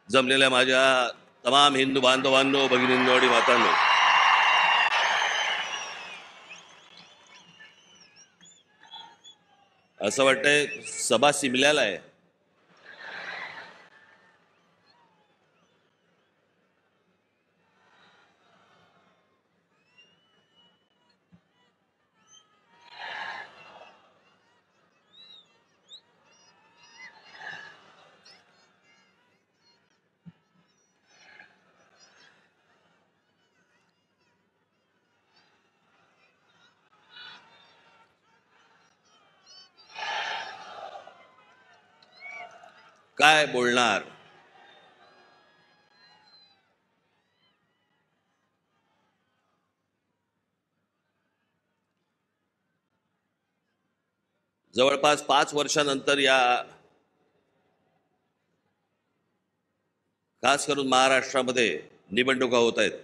जमलेल्या माझ्या तमाम हिंदू बांधवांनो, भगिनींनो आणि मातांनो, असं वाटतंय सभा सिमल्याला आहे. काय बोलणार? जवळपास 5 वर्षानंतर या खास करून महाराष्ट्रामध्ये निवडणुका होत आहेत.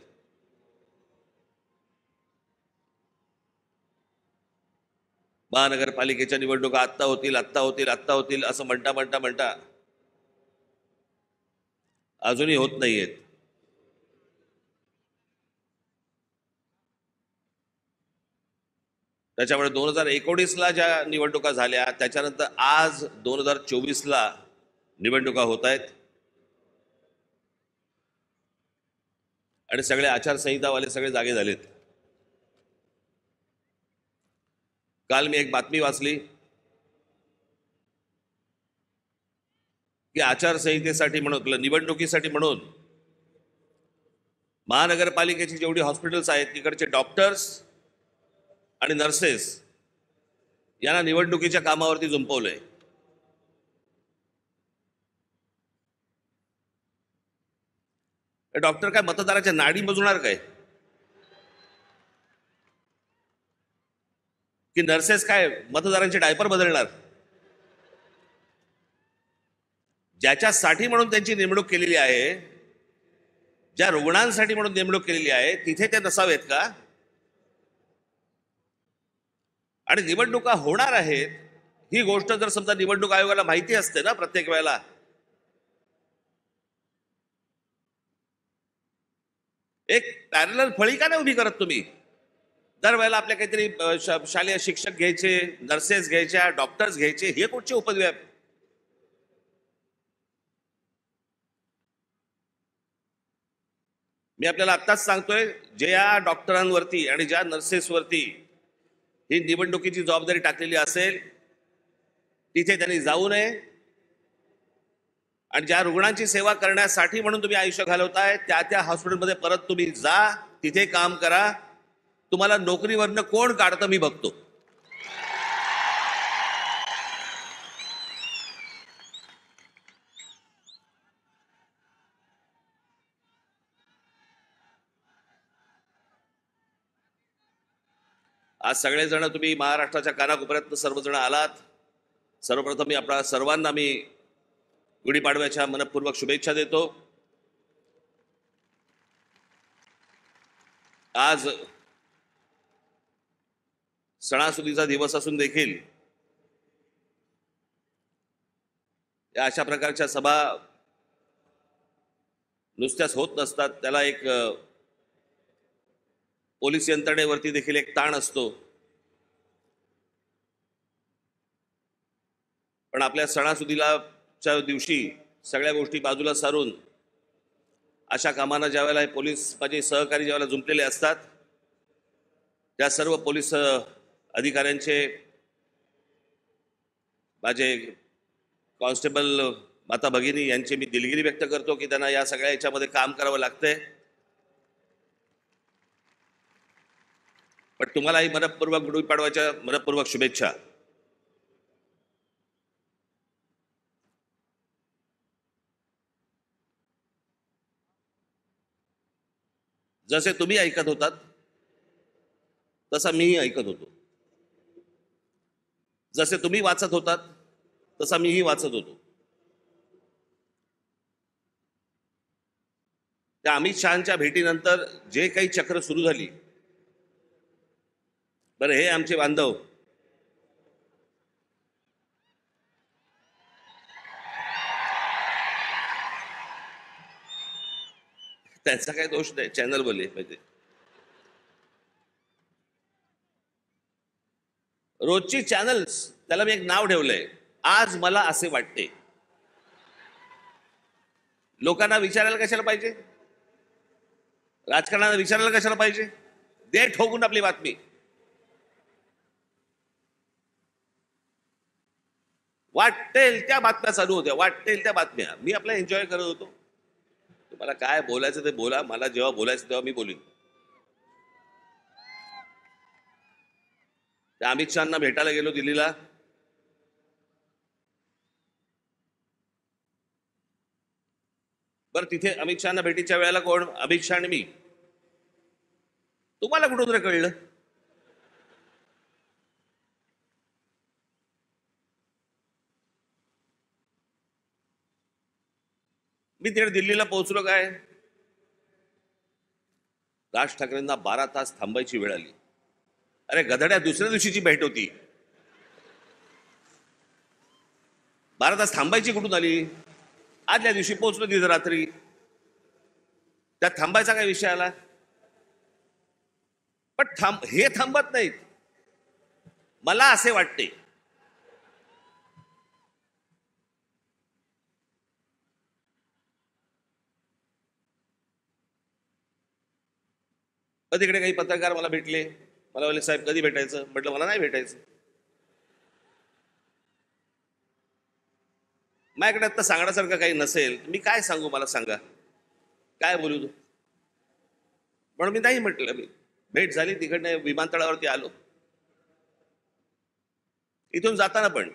महानगरपालिकेच्या निवडणुका आत्ता होतील असं म्हणता अजूनही होत नाहीयेत. त्याच्यामुळे 2019ला ज्या निवडणुका झाल्या त्याच्यानंतर आज 2024ला निवडणुका होत आहेत आणि सगळे आचारसंहितावाले सगळे जागे झालेत. काल मी एक बातमी वाचली की आचारसंहितेसाठी म्हणून, निवडणुकीसाठी म्हणून महानगरपालिकेची जेवढी हॉस्पिटल्स आहेत तिकडचे डॉक्टर्स आणि नर्सेस यांना निवडणुकीच्या कामावरती जुंपवलंय. डॉक्टर काय मतदाराच्या नाडी मोजणार काय? की नर्सेस काय मतदारांचे डायपर बदलणार? ज्याच्यासाठी म्हणून त्यांची नेमणूक केलेली आहे, ज्या रुग्णांसाठी म्हणून नेमणूक केलेली आहे, तिथे ते नसावेत का? आणि निवडणुका होणार आहेत ही गोष्ट जर समजा निवडणूक आयोगाला माहिती असते ना प्रत्येक वेळेला, एक पॅरलल फळी का नाही उभी करत तुम्ही? दरवेळेला आपल्या काहीतरी शालेय शिक्षक घ्यायचे, नर्सेस घ्यायच्या, डॉक्टर्स घ्यायचे, हे कुठचे उपद्व्याप? मी आपल्याला आत्ताच सांगतोय, ज्या डॉक्टरांवरती आणि ज्या नर्सेसवरती ही निवडणुकीची जबाबदारी टाकलेली असेल तिथे त्यांनी जाऊ नये. आणि ज्या रुग्णांची सेवा करण्यासाठी म्हणून तुम्ही आयुष्य घालवताय त्या हॉस्पिटलमध्ये परत तुम्ही जा, तिथे काम करा. तुम्हाला नोकरीवरनं कोण काढतं मी बघतो. आज सगळेजण तुम्ही महाराष्ट्राच्या कानाकोपऱ्यात सर्वजण आलात. सर्वप्रथम मी आपल्या सर्वांना गुढीपाडव्याच्या मनपूर्वक शुभेच्छा देतो. आज सणासुदीचा दिवस असून देखील या अशा प्रकारच्या सभा नुसत्याच होत नसतात. त्याला एक पोलीस यंत्रणेवरती देखील एक ताण असतो. पण आपल्या सणासुदीच्या दिवशी सगळ्या गोष्टी बाजूला सारून अशा कामांना ज्यावेळेला पोलीस माझे सहकारी ज्यावेळेला जुंपलेले असतात, त्या सर्व पोलीस अधिकाऱ्यांचे, माझे कॉन्स्टेबल माता भगिनी यांची मी दिलगिरी व्यक्त करतो की त्यांना या सगळ्या याच्यामध्ये काम करावं लागतंय. पण तुम्हालाही मनपूर्वक गुढीपाडव्याच्या मनपूर्वक शुभेच्छा. जसे तुम्ही ऐकत होतात तसा मीही ऐकत होतो. जसे तुम्ही वाचत होतात तसा मीही वाचत होतो. त्या अमित शहांच्या भेटीनंतर जे काही चक्र सुरू झाली, बरं हे आमचे बांधव त्यांचा काही दोष नाही, चॅनल बोलले पाहिजे. रोजची चॅनल्स, त्याला मी एक नाव ठेवलंय, आज मला असे वाटते. लोकांना विचारायला कशाला पाहिजे, राजकारणाला विचारायला कशाला पाहिजे, दे ठोकून आपली बातमी. वाटेल त्या बातम्या चालू होत्या, वाटेल त्या बातम्या. मी आपला एन्जॉय करत होतो. तुम्हाला काय बोलायचं ते बोला, मला जेव्हा बोलायचं तेव्हा मी बोलीन. त्या अमित शहाना भेटायला गेलो दिल्लीला. बरं, तिथे अमित शहाना भेटीच्या वेळेला कोण, अमित शहा आणि मी. तुम्हाला कुठून रे कळलं? मी तिकडे दिल्लीला पोहोचलो काय, राज ठाकरेंना 12 तास थांबायची वेळ आली. अरे गधड्या, दुसऱ्या दिवशीची भेट होती. 12 तास थांबायची कुठून आली? आदल्या दिवशी पोहोचलो तिथे रात्री. त्यात थांबायचा काय विषय आला? पण हे थांबत नाहीत. मला असे वाटते, तिकडे काही पत्रकार मला भेटले. मला बोलले, साहेब कधी भेटायचं? म्हटलं मला नाही भेटायचं. माझ्याकडे आता सांगण्यासारखं काही नसेल, मी काय सांगू, मला सांगा, काय बोलू तू? म्हणून मी नाही म्हटलं. मी भेट झाली, तिकडनं विमानतळावरती आलो. इथून जाताना पण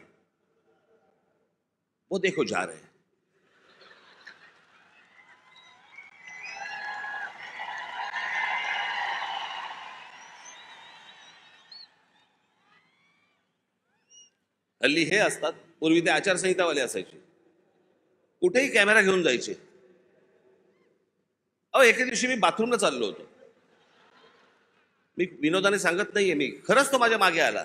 वो देखो जा रहे. हल्ली हे असतात, पूर्वी ते आचारसंहितावाले असायचे, कुठेही कॅमेरा घेऊन जायचे. एके दिवशी मी बाथरूमला चाललो होतो. मी विनोदाने सांगत नाहीये, मी खरंच तो माझ्या मागे आला.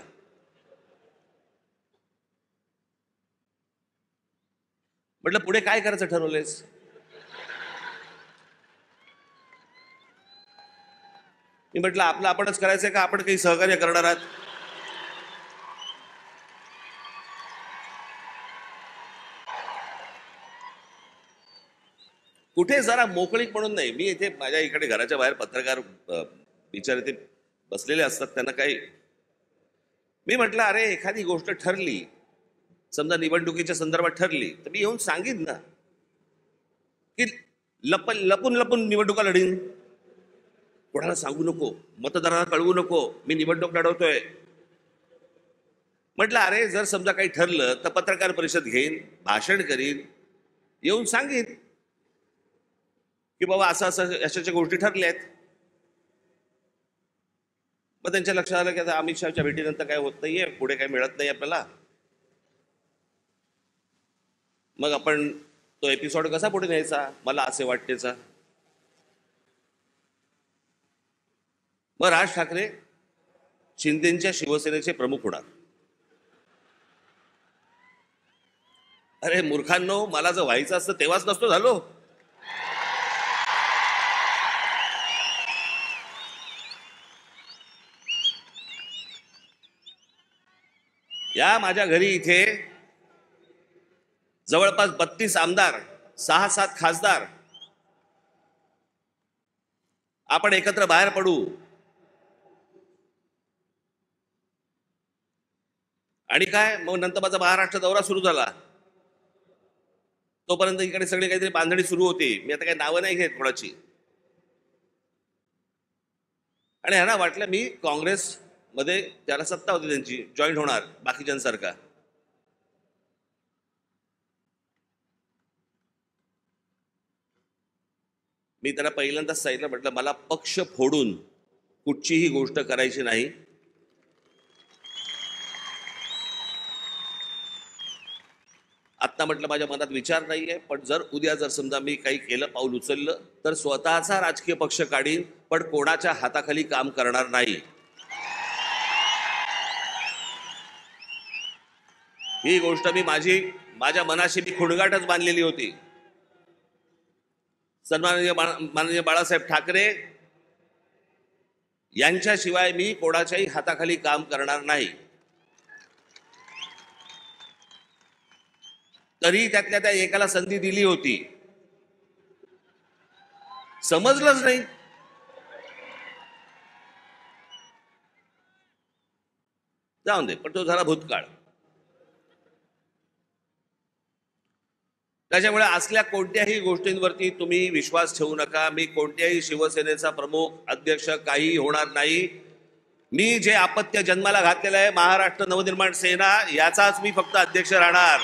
म्हटलं पुढे काय करायचं ठरवलंयस? मी म्हटलं आपलं आपणच करायचंय का आपण काही सहकार्य करणार आहात? कुठे जरा मोकळीक म्हणून नाही. मी इथे माझ्या इकडे घराच्या बाहेर पत्रकार बिचारे ते बसलेले असतात, त्यांना काही. मी म्हटलं अरे एखादी गोष्ट ठरली, समजा निवडणुकीच्या संदर्भात ठरली, तर मी येऊन सांगीन ना, की लपून लपून निवडणुका लढीन. कोणाला सांगू नको, मतदारांना कळवू नको मी निवडणूक लढवतोय. म्हटलं अरे जर समजा काही ठरलं तर पत्रकार परिषद घेईन, भाषण करीन, येऊन सांगेन की बाबा असं असं अशाच्या गोष्टी ठरल्या आहेत. मग त्यांच्या लक्षात आलं की आता अमित शहाच्या भेटीनंतर काय होत नाहीये, पुढे काय मिळत नाही आपल्याला. मग आपण तो एपिसोड कसा पुढे न्यायचा, मला असे वाटतेचा. मग राज ठाकरे शिंदेच्या शिवसेनेचे प्रमुख होणार. अरे मूर्खांनो, मला जर व्हायचं असतं तेव्हाच नसतो झालो. या माझ्या घरी इथे जवळपास 32 आमदार, 6-7 खासदार, आपण एकत्र बाहेर पडू आणि काय मग नंतर माझा महाराष्ट्र दौरा सुरू झाला. तोपर्यंत इकडे सगळी काहीतरी बांधणी सुरू होती. मी आता काही नावं नाही घेत कोणाची. आणि ह्यांना वाटलं मी काँग्रेस मध्ये, त्याला सत्ता होती त्यांची, जॉईन होणार बाकीच्यांसारखा. मी त्यांना पहिल्यांदाच सांगितलं, म्हटलं मला पक्ष फोडून कुठचीही गोष्ट करायची नाही. आता म्हटलं माझ्या मनात विचार नाहीये, पण जर उद्या जर समजा मी काही केलं, पाऊल उचललं, तर स्वतःचा राजकीय पक्ष काढीन, पण कोणाच्या हाताखाली काम करणार नाही. ही गोष्ट मी माझ्या मनाशी मी खुणगाटच बांधलेली होती. माननीय बाळासाहेब ठाकरे यांच्याशिवाय मी कोणाच्याही हाताखाली काम करणार नाही. तरी त्यातल्या त्या एकाला संधी दिली होती, समजलंच नाही. जाऊन दे, पण तो झाला भूतकाळ. त्याच्यामुळे असल्या कोणत्याही गोष्टींवरती तुम्ही विश्वास ठेवू नका. मी कोणत्याही शिवसेनेचा प्रमुख अध्यक्ष काही होणार नाही. मी जे अपत्य जन्माला घातलेलं आहे महाराष्ट्र नवनिर्माण सेना, याचाच मी फक्त अध्यक्ष राहणार.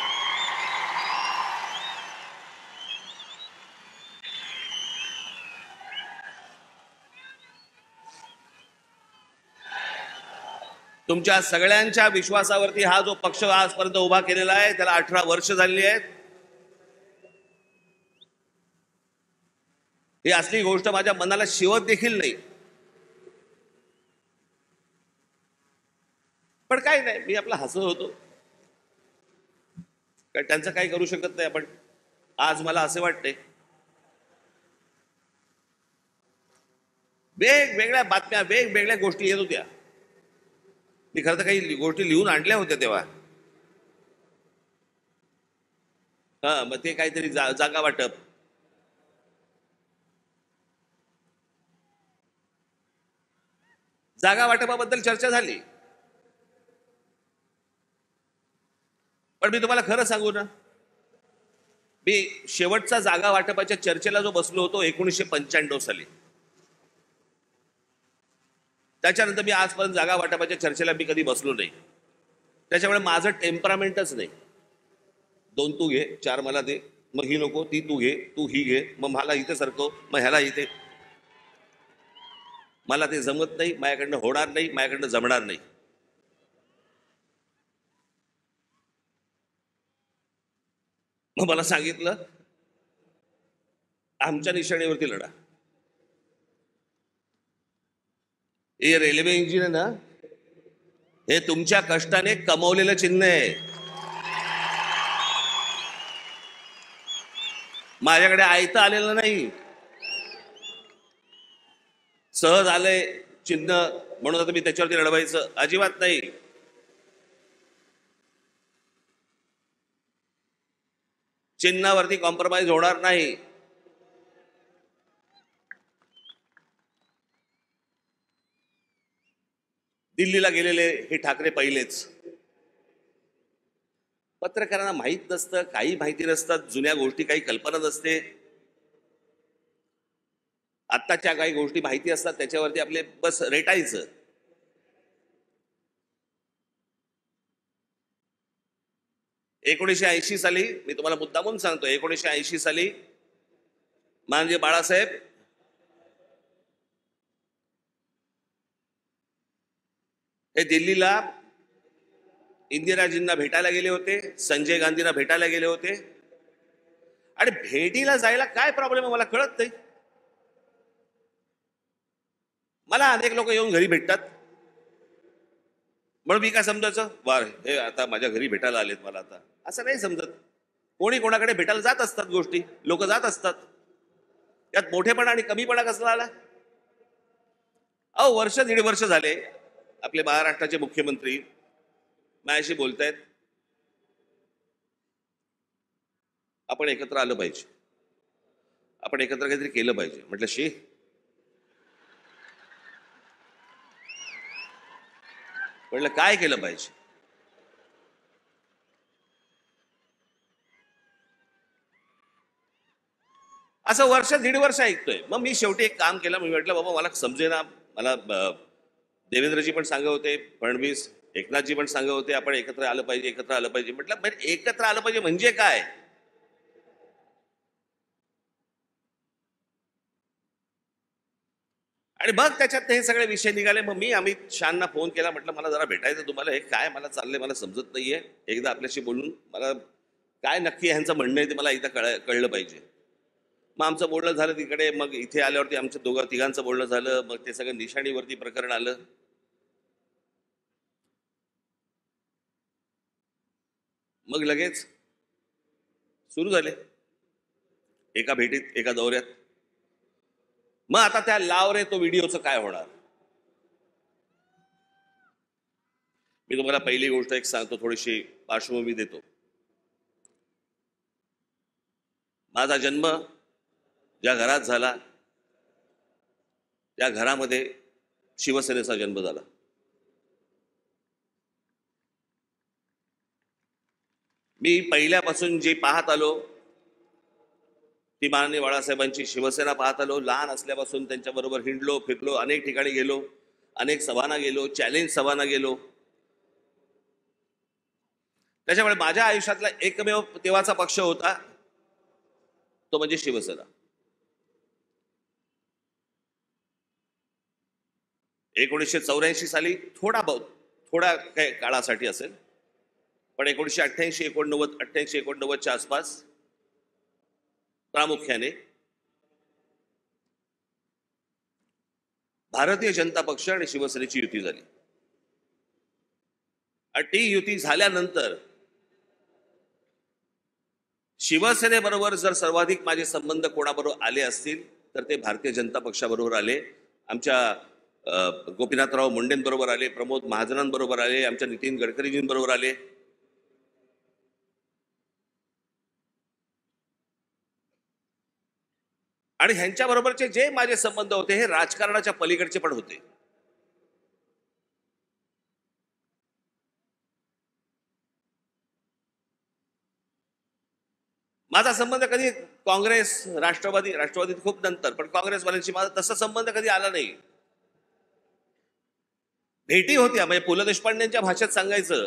तुमच्या सगळ्यांच्या विश्वासावरती हा जो पक्ष आजपर्यंत उभा केलेला आहे त्याला 18 वर्ष झालेली आहेत. ही असली गोष्ट माझ्या मनाला शिवत देखील नाही. पण काय नाही, मी आपला हसत होतो, कारण त्यांचं काही करू शकत नाही आपण. आज मला असे वाटते, वेगवेगळ्या बातम्या वेगवेगळ्या गोष्टी येत होत्या. मी खरं तर काही गोष्टी लिहून आणल्या होत्या तेव्हा. मग ते काहीतरी जागा वाटप, जागा वाटपाबद्दल चर्चा झाली. पण मी तुम्हाला खरं सांगू ना, मी शेवटचा जागा वाटपाच्या चर्चेला जो बसलो होतो 1995 साली, त्याच्यानंतर मी आजपर्यंत जागा वाटपाच्या चर्चेला मी कधी बसलो नाही. त्याच्यामुळे माझं टेम्परामेंटच नाही. 2 तू घे, 4 मला दे, मग ही नको, ती तू घे, तू ही घे, मग मला इथे सरकव, मग ह्याला इथे. मला ते जमत नाही, माझ्याकडनं होणार नाही, माझ्याकडनं जमणार नाही. मग मला सांगितलं, आमच्या निशाणीवरती लढा. हे रेल्वे इंजिन आहे ना, हे तुमच्या कष्टाने कमवलेलं चिन्ह आहे. माझ्याकडे आयतं आलेलं नाही, सहज आलंय चिन्ह म्हणून आता मी त्याच्यावरती लढवायचं अजिबात नाही. चिन्हावरती कॉम्प्रोमाइज होणार नाही. दिल्लीला गेलेले हे ठाकरे पहिलेच. पत्रकारांना माहीत नसतं, काही माहिती नसतात, जुन्या गोष्टी काही कल्पना नसते. आत्ताच्या काही गोष्टी माहिती असतात, त्याच्यावरती आपले बस रेटायचं. एकोणीसशे साली, मी तुम्हाला मुद्दामून सांगतो, 1980 साली माननीय बाळासाहेब हे दिल्लीला इंदिराजींना भेटायला गेले होते, संजय गांधींना भेटायला गेले होते. आणि भेटीला जायला काय प्रॉब्लेम आहे मला कळत नाही. मला अनेक लोक येऊन घरी भेटतात, म्हणून मी काय समजायचं, वार हे आता माझ्या घरी भेटायला आलेत मला, आता असं नाही समजत. कोणी कोणाकडे भेटायला जात असतात, गोष्टी लोक जात असतात. यात मोठेपणा आणि कमीपणा कसला आला? वर्ष 1.5 वर्ष झाले आपले महाराष्ट्राचे मुख्यमंत्री माझ्याशी बोलतायत, आपण एकत्र आलं पाहिजे, आपण एकत्र काहीतरी केलं पाहिजे. म्हटलं शी, म्हटलं काय केलं पाहिजे? असं वर्ष 1.5 वर्ष ऐकतोय. मग मी शेवटी एक काम केलं. मी म्हटलं बाबा मला समजेना. मला देवेंद्रजी पण सांगत होते, फडणवीस, एकनाथजी पण सांगत होते आपण एकत्र आलं पाहिजे, एकत्र आलं पाहिजे. म्हटलं एकत्र आलं पाहिजे म्हणजे काय? आणि मग त्याच्यात हे सगळे विषय निघाले. मग मी अमित शहांना फोन केला, म्हटलं मला जरा भेटायचं तुम्हाला. हे काय मला चाललंय मला समजत नाहीये, एकदा आपल्याशी बोलून मला काय नक्की ह्यांचं म्हणणं आहे ते मला एकदा कळलं पाहिजे. मग आमचं बोलणं झालं तिकडे. मग इथे आल्यावरती आमच्या तिघांचं बोलणं झालं. मग ते सगळं निशाणीवरती प्रकरण आलं. मग लगेच सुरू झाले, एका भेटीत, एका दौऱ्यात मग आता त्या लाव रे तो व्हिडिओचं काय होणार? मी तुम्हाला पहिली गोष्ट एक सांगतो, थोडीशी पार्श्वभूमी देतो. माझा जन्म ज्या घरात झाला त्या घरामध्ये शिवसेनेचा जन्म झाला. मी पहिल्यापासून जे पाहत आलो ती माननीय बाळासाहेबांची शिवसेना पाहत आलो. लहान असल्यापासून त्यांच्याबरोबर हिंडलो फिरलो, अनेक ठिकाणी गेलो, अनेक सभांना गेलो, चॅलेंज सभांना गेलो. त्याच्यामुळे माझ्या आयुष्यातला एकमेव तेव्हाचा पक्ष होता तो म्हणजे शिवसेना. 1984 साली थोडा काही काळासाठी असेल, पण 1988, 89च्या आसपास प्रामुख्याने भारतीय जनता पक्ष आणि शिवसेनेची युती झाली. आणि ती युती झाल्यानंतर शिवसेनेबरोबर जर सर्वाधिक माझे संबंध कोणाबरोबर आले असतील तर ते भारतीय जनता पक्षाबरोबर आले. आमच्या गोपीनाथराव मुंडेंबरोबर आले, प्रमोद महाजनांबरोबर आले, आमच्या नितीन गडकरीजींबरोबर आले. आणि ह्यांच्याबरोबरचे जे माझे संबंध होते हे राजकारणाच्या पलीकडचे पण होते. माझा संबंध कधी काँग्रेस राष्ट्रवादीत खूप नंतर, पण काँग्रेसवाल्यांशी माझा तसा संबंध कधी आला नाही. भेटी होत्या, म्हणजे पु ल देशपांडेंच्या भाषेत सांगायचं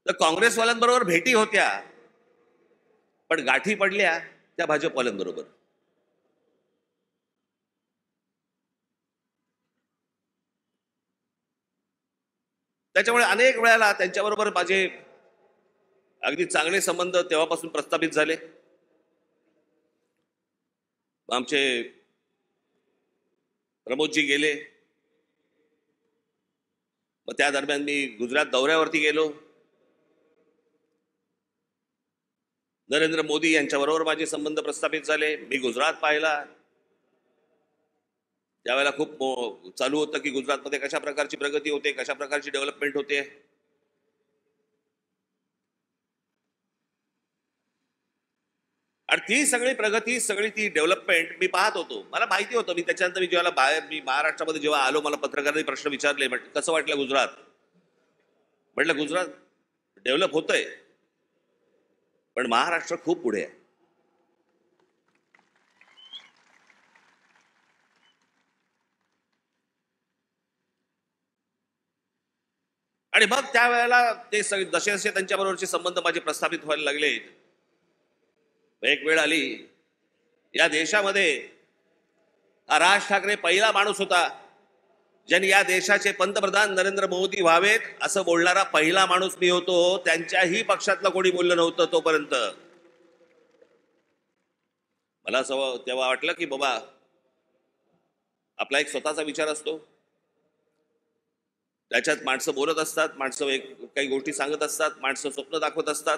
तर काँग्रेसवाल्यांबरोबर भेटी होत्या, पण गाठी पडल्या त्या भाजपवाल्यांबरोबर. त्याच्यामुळे अनेक वेळेला त्यांच्याबरोबर माझे अगदी चांगले संबंध तेव्हापासून प्रस्थापित झाले. आमचे प्रमोदजी गेले, मग त्या दरम्यान मी गुजरात दौऱ्यावरती गेलो. नरेंद्र मोदी यांच्याबरोबर माझे संबंध प्रस्थापित झाले. मी गुजरात पाहिला, त्यावेळेला खूप चालू होतं की गुजरातमध्ये कशा प्रकारची प्रगती होते, कशा प्रकारची डेव्हलपमेंट होते. आणि ती सगळी प्रगती, सगळी ती डेव्हलपमेंट मी पाहत होतो. मला माहिती होतं. मी त्याच्यानंतर मी महाराष्ट्रामध्ये जेव्हा आलो, मला पत्रकारांनी प्रश्न विचारले, कसं वाटलं गुजरात? म्हटलं गुजरात डेव्हलप होतंय, पण महाराष्ट्र खूप पुढे आहे. आणि मग त्यावेळेला ते जसे जसे त्यांच्याबरोबरचे संबंध माझे प्रस्थापित व्हायला लागले, एक वेळ आली या देशामध्ये राज ठाकरे पहिला माणूस होता ज्यांनी या देशाचे पंतप्रधान नरेंद्र मोदी व्हावेत असं बोलणारा पहिला माणूस मी होतो. त्यांच्याही पक्षातलं कोणी बोललं नव्हतं तोपर्यंत. मला असं तेव्हा वाटलं की बाबा आपला एक स्वतःचा विचार असतो, त्याच्यात माणसं बोलत असतात, माणसं काही गोष्टी सांगत असतात, माणसं स्वप्न दाखवत असतात.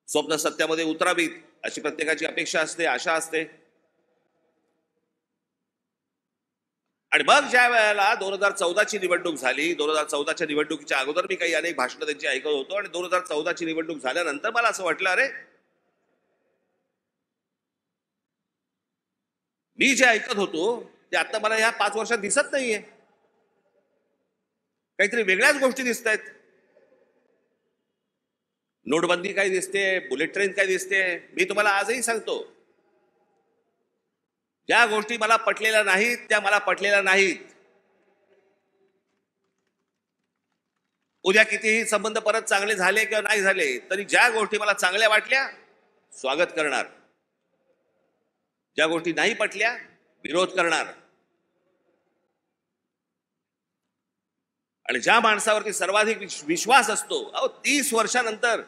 स्वप्न सत्यामध्ये उतरावीत अशी प्रत्येकाची अपेक्षा असते, आशा असते. आणि मग ज्या वेळेला 2014ची निवडणूक झाली, 2014च्या निवडणुकीच्या अगोदर मी काही अनेक भाषणं त्यांची ऐकत होतो, आणि 2014ची निवडणूक झाल्यानंतर मला असं वाटलं, अरे मी जे ऐकत होतो ते आता मला या 5 वर्षात दिसत नाहीये. काहीतरी वेगळ्याच गोष्टी दिसत आहेत. नोटबंदी काय दिसते, बुलेट ट्रेन काय दिसते. मी तुम्हाला आजही सांगतो, ज्या गोष्टी मला पटलेल्या नाहीत त्या मला पटलेल्या नाहीत. उद्या कितीही संबंध परत चांगले झाले किंवा नाही झाले तरी ज्या गोष्टी मला चांगल्या वाटल्या स्वागत करणार, ज्या गोष्टी नाही पटल्या विरोध करणार. आणि ज्या माणसावरती सर्वाधिक विश्वास असतो, 30 वर्षानंतर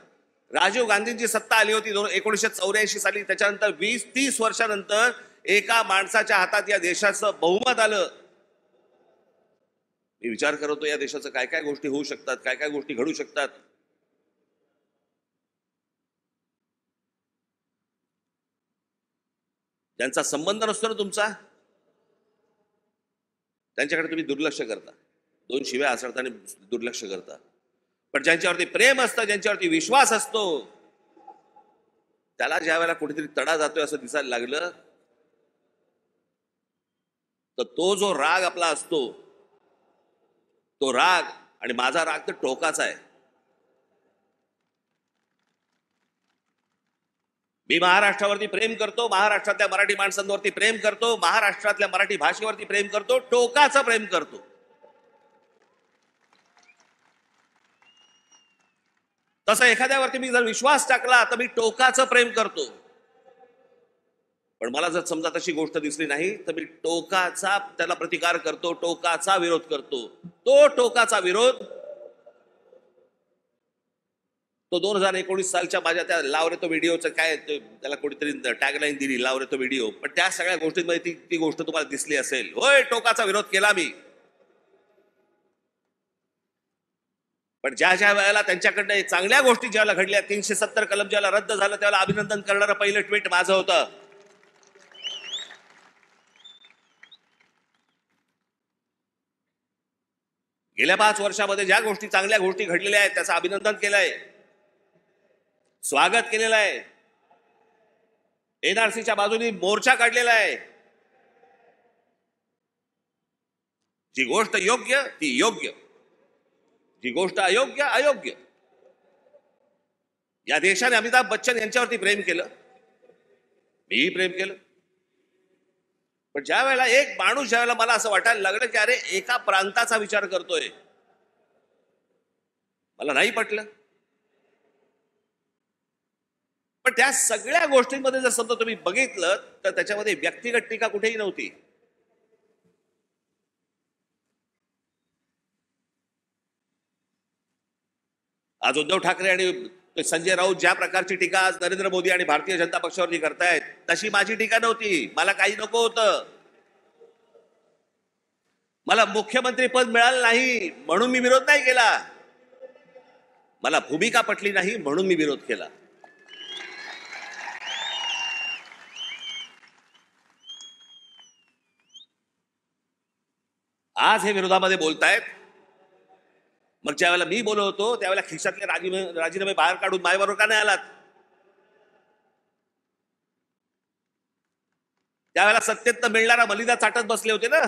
राजीव गांधींची सत्ता आली होती 1984 साली, त्याच्यानंतर 20-30 वर्षानंतर एका माणसाच्या हातात या देशाचं बहुमत आलं. मी विचार करतो या देशाचं काय काय गोष्टी होऊ शकतात, काय काय गोष्टी घडू शकतात. ज्यांचा संबंध नसतो ना तुमचा, त्यांच्याकडे तुम्ही दुर्लक्ष करता, दोन शिव्या हसडताना दुर्लक्ष करता. पण ज्यांच्यावरती प्रेम असतं, ज्यांच्यावरती विश्वास असतो, त्याला ज्या वेळेला कुठेतरी तडा जातोय असं दिसायला लागलं, तर तो जो राग आपला असतो, तो राग आणि माझा राग तर टोकाचा आहे. मी महाराष्ट्रावरती प्रेम करतो, महाराष्ट्रातल्या मराठी माणसांवरती प्रेम करतो, महाराष्ट्रातल्या मराठी भाषेवरती प्रेम करतो, टोकाचं प्रेम करतो. तसं एखाद्यावरती मी जर विश्वास टाकला तर मी टोकाचं प्रेम करतो. पण मला जर समजा तशी गोष्ट दिसली नाही तर मी टोकाचा त्याला प्रतिकार करतो, टोकाचा विरोध करतो. तो टोकाचा विरोध तो 2019 सालच्या माझ्या त्या लाव रे तो व्हिडिओचं काय त्याला कोणीतरी टॅगलाईन दिली, लाव रे तो व्हिडिओ. पण त्या सगळ्या गोष्टींमध्ये ती गोष्ट तुम्हाला दिसली असेल. होय, टोकाचा विरोध केला मी. पण ज्या ज्या वेळेला त्यांच्याकडनं चांगल्या गोष्टी ज्यावेळेला घडल्या, 370 कलम ज्यावेळेला रद्द झालं, त्यावेळेला अभिनंदन करणारं पहिलं ट्विट माझं होतं. गेल्या 5 वर्षामध्ये ज्या गोष्टी चांगल्या गोष्टी घडलेल्या आहेत त्याचं अभिनंदन केलंय, स्वागत केलेलं आहे. एनआरसीच्या बाजूने मोर्चा काढलेला आहे. जी गोष्ट योग्य ती योग्य, जी गोष्ट अयोग्य अयोग्य. या देशाने अमिताभ बच्चन यांच्यावरती प्रेम केलं, मीही प्रेम केलं. पण ज्या वेळेला एक माणूस ज्या वेळेला मला असं वाटायला लागलं की अरे एका प्रांताचा विचार करतोय, मला नाही पटलं. पण त्या सगळ्या गोष्टींमध्ये जर समजा तुम्ही बघितलं तर त्याच्यामध्ये व्यक्तिगत टीका कुठेही नव्हती. आज उद्धव ठाकरे आणि संजय राऊत ज्या प्रकारची टीका आज नरेंद्र मोदी आणि भारतीय जनता पक्षावरती करतायत, तशी माझी टीका नव्हती. मला काही नको होतं. मला मुख्यमंत्री पद मिळालं नाही म्हणून मी विरोध नाही केला. मला भूमिका पटली नाही म्हणून मी विरोध केला. आज हे विरोधामध्ये बोलतायत. मग ज्या वेळेला मी बोलत होतो त्यावेळेला खिशातले राजीनामे बाहेर काढून माझ्याबरोबर का नाही आलात? त्यावेळेला सत्तेत तर मिळणारा मलिदा चाटत बसले होते ना.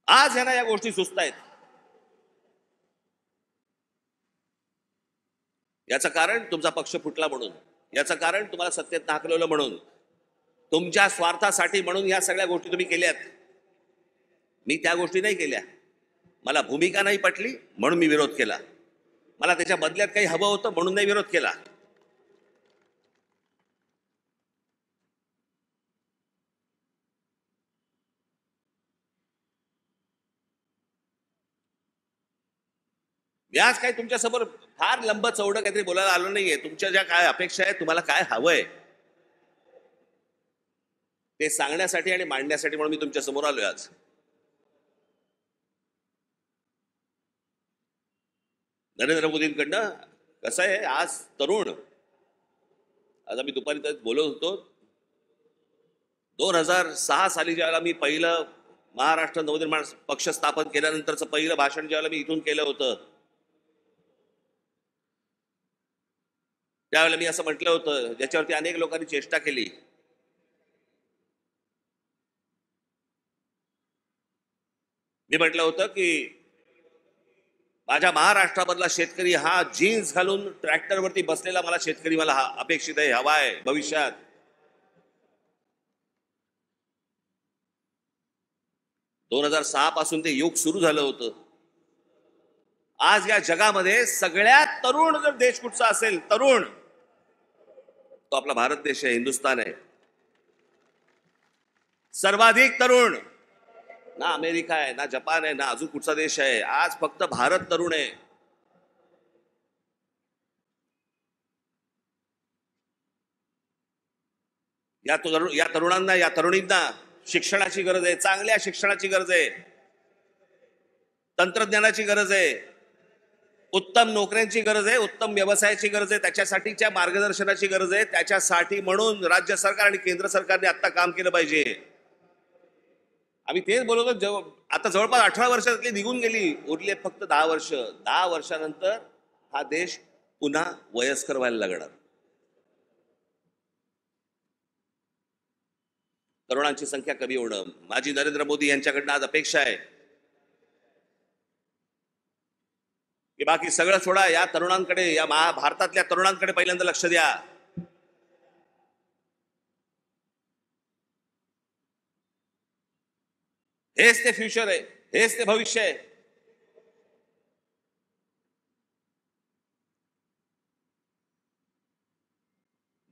आज यांना या गोष्टी सुचतायत. याचं कारण तुमचा पक्ष फुटला म्हणून, याचं कारण तुम्हाला सत्तेत हाकलवलं म्हणून, तुमच्या स्वार्थासाठी म्हणून या सगळ्या गोष्टी तुम्ही केल्यात. मी त्या गोष्टी नाही केल्या. मला भूमिका नाही पटली म्हणून मी विरोध केला. मला त्याच्या बदल्यात काही हवं होतं म्हणून नाही विरोध केला. मी आज काही तुमच्यासमोर फार लंब चौडं काहीतरी बोलायला आलो नाहीये. तुमच्या ज्या काय अपेक्षा आहेत, तुम्हाला काय हवंय ते सांगण्यासाठी आणि मांडण्यासाठी म्हणून मी तुमच्या समोर आलोय आज. नरेंद्र मोदींकडनं कसं आहे, आज तरुण, आज आम्ही दुपारी बोलत होतो, 2006 साली ज्यावेळेला मी पहिलं महाराष्ट्र नवनिर्माण पक्ष स्थापन केल्यानंतरचं पहिलं भाषण ज्यावेळेला मी इथून केलं होतं, त्यावेळेला मी असं म्हटलं होतं, ज्याच्यावरती अनेक लोकांनी चेष्टा केली. मी म्हटलं होतं की माझ्या महाराष्ट्रामधला शेतकरी हा जीन्स घालून ट्रॅक्टरवरती बसलेला मला शेतकरी मला अपेक्षित आहे, हवा आहे भविष्यात. दोन 2006 पासून ते युग सुरू झालं होतं. आज या जगामध्ये सगळ्यात तरुण जर देश कुठचा असेल, तरुण, तो आपला भारत देश आहे, हिंदुस्थान आहे. सर्वाधिक तरुण ना अमेरिका आहे, ना जपान आहे, ना अजून कुठचा देश आहे. आज फक्त भारत तरुण आहे. या तरुणांना, या तरुणींना शिक्षणाची गरज आहे, चांगल्या शिक्षणाची गरज आहे, तंत्रज्ञानाची गरज आहे. उत्तम नोकऱ्यांची गरज आहे, उत्तम व्यवसायाची गरज आहे, त्याच्यासाठीच्या मार्गदर्शनाची गरज आहे. त्याच्यासाठी म्हणून राज्य सरकार आणि केंद्र सरकारने आता काम केलं पाहिजे. आम्ही तेच बोलतो. आता जवळपास 18 वर्षातली निघून गेली, उरले फक्त 10 वर्ष. 10 वर्षानंतर हा देश पुन्हा वयस्कर व्हायला लागणार. तरुणांची संख्या कमी होणं. माझी नरेंद्र मोदी यांच्याकडनं आज अपेक्षा आहे की बाकी सगळं सोडा, या तरुणांकडे, या भारतातल्या तरुणांकडे पहिल्यांदा लक्ष द्या. हेच ते फ्युचर आहे, हेच ते भविष्य आहे.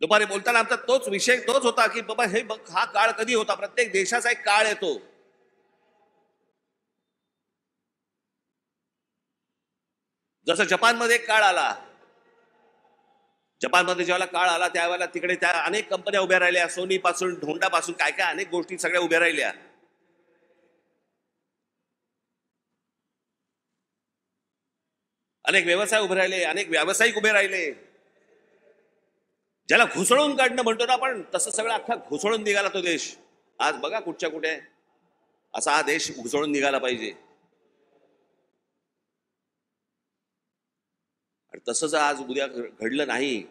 दुपारी बोलताना आमचा तोच विषय होता की बाबा हे बघ, हा काळ कधी होता. प्रत्येक देशाचा एक काळ येतो. जसं जपानमध्ये एक काळ आला. जपानमध्ये ज्यावेळेला काळ आला त्यावेळेला तिकडे त्या अनेक कंपन्या उभ्या राहिल्या, सोनी पासून होंडा पासून काय काय अनेक गोष्टी सगळ्या उभ्या राहिल्या. अनेक व्यवसाय उभे राहिले, अनेक व्यावसायिक उभे राहिले. ज्याला घुसळून काढणं म्हणतो ना आपण, तसं सगळं अख्खा घुसळून निघाला तो देश. आज बघा कुठच्या कुठे असा हा देश घुसळून निघाला पाहिजे. आणि तसं जर आज उद्या घडलं नाही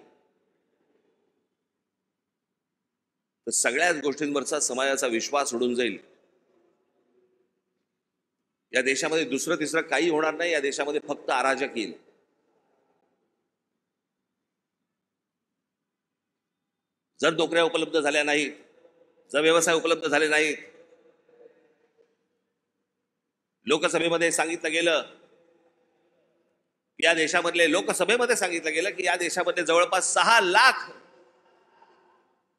तर सगळ्याच गोष्टींवरचा समाजाचा विश्वास उडून जाईल. या देशामध्ये दुसरं तिसरं काही होणार नाही. या देशामध्ये फक्त अराजक येईल. जर नोकऱ्या उपलब्ध झाल्या नाहीत, जर व्यवसाय उपलब्ध झाले नाहीत, लोकसभेमध्ये सांगितलं गेलं या देशामधले लोकसभेमध्ये सांगितलं गेलं की या देशामध्ये जवळपास 6 लाख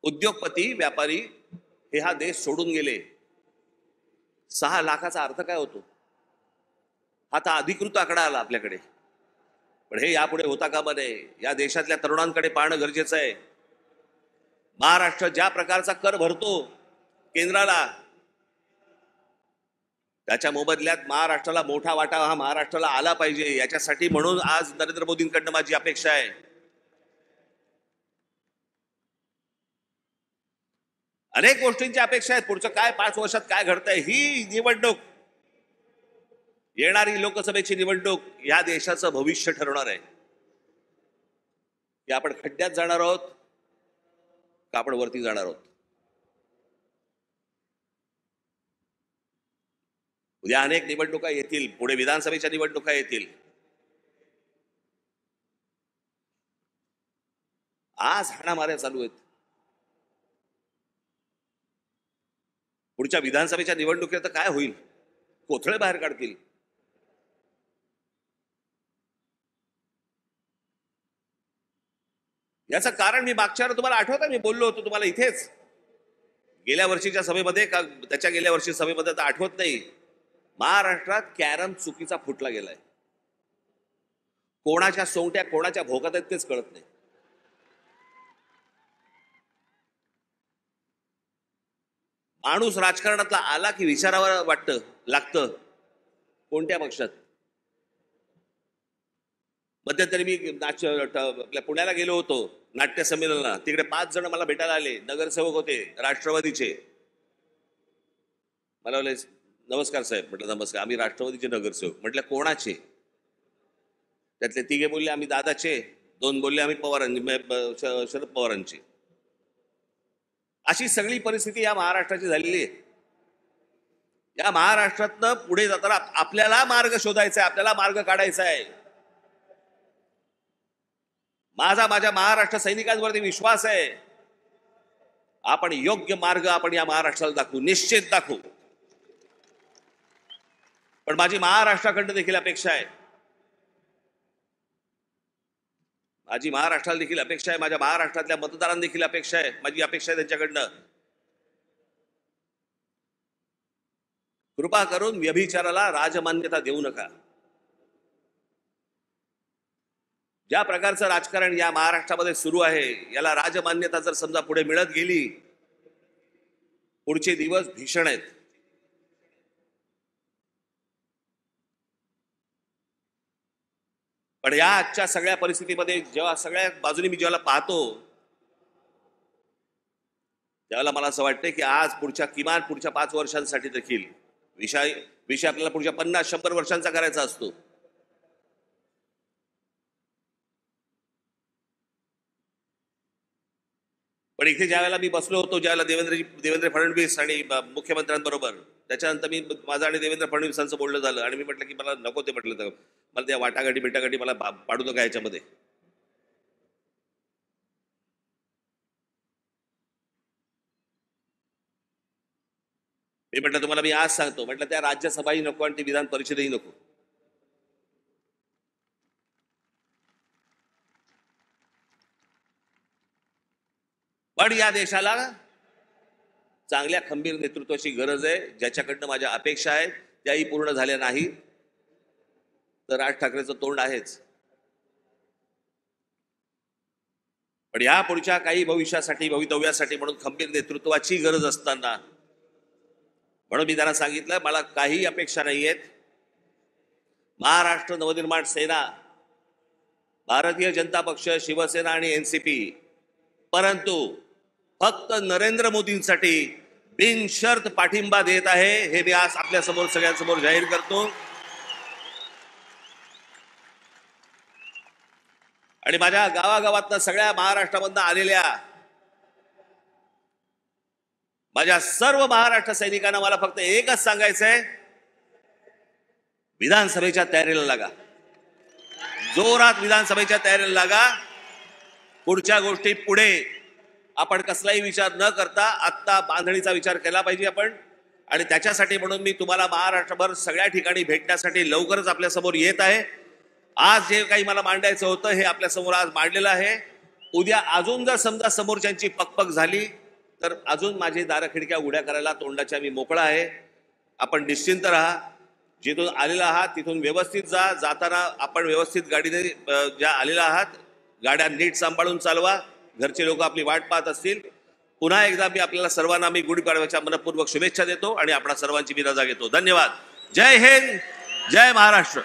उद्योगपती व्यापारी हे हा देश सोडून गेले. 6 लाखाचा अर्थ काय होतो? हा तर अधिकृत आकडा आला आपल्याकडे, पण हे यापुढे होता कामा नये. या देशातल्या तरुणांकडे पाहणं गरजेचं आहे. महाराष्ट्र ज्या प्रकारचा कर भरतो केंद्राला, त्याच्या मोबदल्यात महाराष्ट्राला मोठा वाटा हा महाराष्ट्राला आला पाहिजे. याच्यासाठी म्हणून आज नरेंद्र मोदींकडनं माझी अपेक्षा आहे. अनेक गोष्टींची अपेक्षा आहेत. पुढचं काय 5 वर्षात काय घडतंय, ही निवडणूक, येणारी लोकसभेची निवडणूक या देशाचं भविष्य ठरवणार आहे. की आपण खड्ड्यात जाणार आहोत का आपण वरती जाणार आहोत. उद्या अनेक निवडणुका येतील, पुढे विधानसभेच्या निवडणुका येतील. आज हाणामाऱ्या चालू आहेत. पुढच्या विधानसभेच्या निवडणुकीत तर काय होईल? कोथळे बाहेर काढतील. याचं कारण मी मागच्या तुम्हाला आठवतं, मी बोललो होतो तुम्हाला इथेच गेल्या वर्षीच्या सभेमध्ये का त्याच्या गेल्या वर्षी सभेमध्ये तर आठवत नाही. महाराष्ट्रात कॅरम चुकीचा फुटला गेलाय. कोणाच्या सोंगट्या कोणाच्या भोकात आहेत तेच कळत नाही. माणूस राजकारणातला आला की विचारावर वाटतं लागतं कोणत्या पक्षात. मध्यंतरी मी आपल्या पुण्याला गेलो होतो नाट्य संमेलनाला. तिकडे 5 जण मला भेटायला आले, नगरसेवक होते राष्ट्रवादीचे. मला बोलले नमस्कार साहेब. म्हटलं नमस्कार, आम्ही राष्ट्रवादीचे नगरसेवक. म्हटलं कोणाचे? त्यातले 3 बोलले आम्ही दादाचे, 2 बोलले आम्ही शरद पवारांचे. अशी सगळी परिस्थिती या महाराष्ट्राची झालेली आहे. या महाराष्ट्रातनं पुढे जाताना आपल्याला मार्ग शोधायचा आहे, आपल्याला मार्ग काढायचा आहे. माझ्या महाराष्ट्र सैनिकांवरती विश्वास आहे. आपण योग्य मार्ग आपण या महाराष्ट्राला दाखवू, निश्चित दाखवू. पण माझी महाराष्ट्राकडनं देखील अपेक्षा आहे, माझी महाराष्ट्राला देखील अपेक्षा आहे, माझ्या महाराष्ट्रातल्या मतदारांना देखील अपेक्षा आहे, माझी अपेक्षा आहे त्यांच्याकडनं. कृपा करून व्यभिचाराला राजमान्यता देऊ नका. ज्या प्रकारचं राजकारण या महाराष्ट्रामध्ये सुरू आहे याला राजमान्यता जर समजा पुढे मिळत गेली, पुढचे दिवस भीषण आहेत. पण या आजच्या सगळ्या परिस्थितीमध्ये जेव्हा सगळ्या बाजूने मी जेव्हा पाहतो त्यावेळेला मला असं वाटतं की आज किमान पुढच्या 5 वर्षांसाठी देखील विषय आपल्याला पुढच्या 50-100 वर्षांचा करायचा असतो. पण इथे ज्यावेळेला मी बसलो होतो, ज्यावेळेला देवेंद्र फडणवीस आणि मुख्यमंत्र्यांबरोबर, त्याच्यानंतर माझं आणि देवेंद्र फडणवीसांचं बोलणं झालं आणि मी म्हटलं की मला नको ते, म्हटलं तर मला त्या वाटाघाटी मला पाडू नका याच्यामध्ये. मी म्हटलं तुम्हाला मी आज सांगतो, म्हटलं त्या राज्यसभाही नको आणि ती विधान परिषदही नको. पण या देशाला चांगल्या खंबीर नेतृत्वाची गरज आहे, ज्याच्याकडनं माझ्या अपेक्षा आहेत त्याही पूर्ण झाल्या नाही तर राज ठाकरेंचं तोंड आहेच. पण या पुढच्या काही भवितव्यासाठी म्हणून खंबीर नेतृत्वाची गरज असताना म्हणून मी त्यांना सांगितलं मला काही अपेक्षा नाहीयेत. महाराष्ट्र नवनिर्माण सेना, भारतीय जनता पक्ष, शिवसेना आणि एनसीपी, परंतु फक्त नरेंद्र मोदींसाठी बिनशर्त पाठिंबा देत आहे, हे मी आज आपल्या समोर सगळ्यांसमोर जाहीर करतो. आणि माझ्या गावागावातनं सगळ्या महाराष्ट्रामधनं आलेल्या माझ्या सर्व महाराष्ट्र सैनिकांना मला फक्त एकच सांगायचंय, विधानसभेच्या तयारीला लागा, जोरात विधानसभेच्या तयारीला लागा. पुढच्या गोष्टी पुढे आपण कसलाही विचार न करता आत्ता बांधणीचा विचार केला पाहिजे आपण. आणि त्याच्यासाठी म्हणून मी तुम्हाला महाराष्ट्रभर सगळ्या ठिकाणी भेटण्यासाठी लवकरच आपल्या समोर येत आहे. आज जे काही मला मांडायचं होतं हे आपल्या समोर आज मांडलेलं आहे. उद्या अजून जर समजा समोरच्यांची पकपक झाली तर अजून माझी दारं खिडक्या उघड्या करायला तोंडाच्या मी मोकळा आहे. आपण निश्चिंत राहा, जिथून आलेला आहात तिथून व्यवस्थित जा. जाताना आपण व्यवस्थित गाडीने ज्या आलेला आहात गाड्या नीट सांभाळून चालवा. घरचे लोक आपली वाट पाहत असतील. पुन्हा एकदा मी आपल्याला सर्वांना मी गुढीपाडव्याच्या मनपूर्वक शुभेच्छा देतो आणि आपणा सर्वांची मी रजा घेतो. धन्यवाद. जय हिंद, जय महाराष्ट्र.